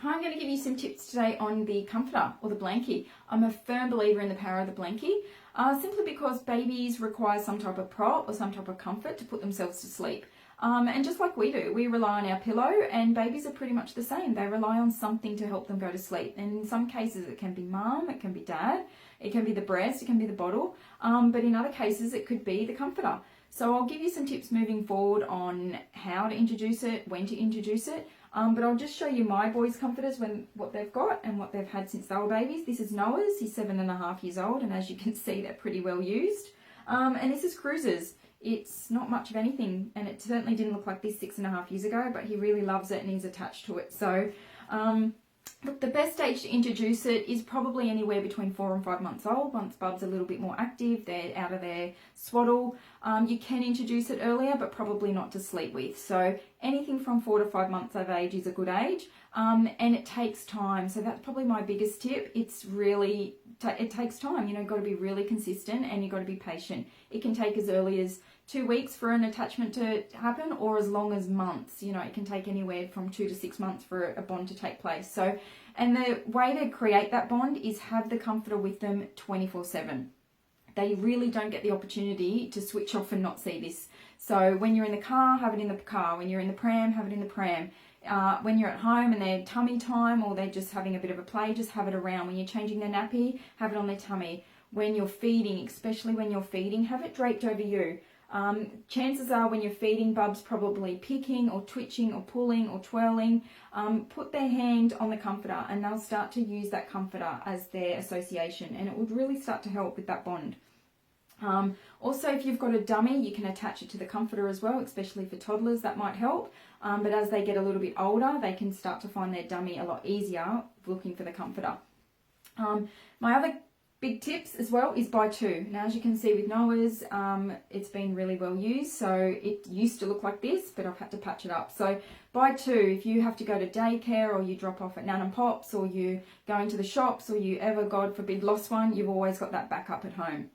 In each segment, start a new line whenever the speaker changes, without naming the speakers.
Hi, I'm going to give you some tips today on the comforter or the blankie. I'm a firm believer in the power of the blankie, simply because babies require some type of prop or some type of comfort to put themselves to sleep. And just like we do, we rely on our pillow, and babies are pretty much the same. They rely on something to help them go to sleep. And in some cases it can be mum, it can be dad, it can be the breast, it can be the bottle, but in other cases it could be the comforter. So I'll give you some tips moving forward on how to introduce it, when to introduce it, but I'll just show you my boys' comforters, what they've got and what they've had since they were babies. This is Noah's, he's 7.5 years old, and as you can see they're pretty well used. And this is Cruise's. It's not much of anything, and it certainly didn't look like this 6.5 years ago, but he really loves it and he's attached to it. So look, the best age to introduce it is probably anywhere between 4 and 5 months old. Once Bub's a little bit more active, they're out of their swaddle. You can introduce it earlier, but probably not to sleep with. So anything from 4 to 5 months of age is a good age, and it takes time. So that's probably my biggest tip. It's really, it takes time. You know, you've got to be really consistent and you've got to be patient. It can take as early as 2 weeks for an attachment to happen, or as long as months. You know, it can take anywhere from 2 to 6 months for a bond to take place. So, and the way to create that bond is have the comforter with them 24/7. They really don't get the opportunity to switch off and not see this. So when you're in the car, have it in the car. When you're in the pram, have it in the pram. When you're at home and they're tummy time, or they're just having a bit of a play, just have it around. When you're changing their nappy, have it on their tummy. When you're feeding, especially when you're feeding, have it draped over you. Chances are when you're feeding, Bub's probably picking or twitching or pulling or twirling. Put their hand on the comforter and they'll start to use that comforter as their association, and it would really start to help with that bond. Also, if you've got a dummy, you can attach it to the comforter as well, especially for toddlers, that might help. But as they get a little bit older, they can start to find their dummy a lot easier looking for the comforter. My other big tips as well is buy two. Now, as you can see with Noah's, it's been really well used. So it used to look like this, but I've had to patch it up. So buy two. If you have to go to daycare, or you drop off at Nan and Pop's, or you going to the shops, or you ever, God forbid, lost one, you've always got that backup at home.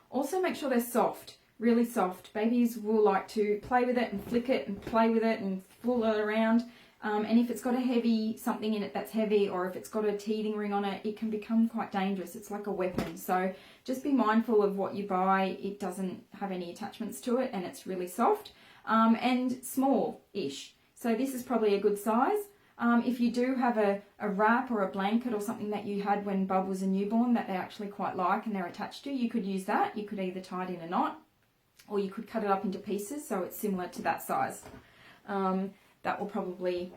Also make sure they're soft, really soft. Babies will like to play with it and flick it and play with it and fool it around. And if it's got something in it that's heavy, or if it's got a teething ring on it, it can become quite dangerous. It's like a weapon. So just be mindful of what you buy. It doesn't have any attachments to it, and it's really soft and small-ish. So this is probably a good size. If you do have a wrap or a blanket or something that you had when Bub was a newborn that they actually quite like and they're attached to, you could use that. You could either tie it in a knot, or you could cut it up into pieces so it's similar to that size. That will probably,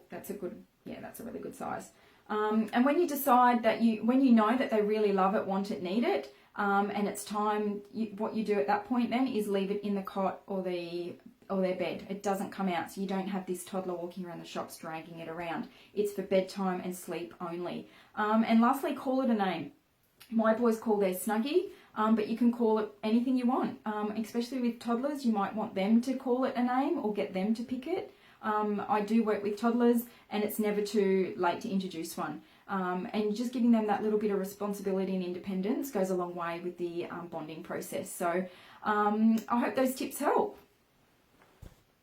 that's a really good size. And when you decide that when you know that they really love it, want it, need it, and it's time, what you do at that point then is leave it in the cot or their bed. It doesn't come out, so you don't have this toddler walking around the shops dragging it around. It's for bedtime and sleep only. And lastly, call it a name. My boys call theirs Snuggie, but you can call it anything you want. Especially with toddlers, you might want them to call it a name or get them to pick it. I do work with toddlers, and it's never too late to introduce one. And just giving them that little bit of responsibility and independence goes a long way with the bonding process. So I hope those tips help.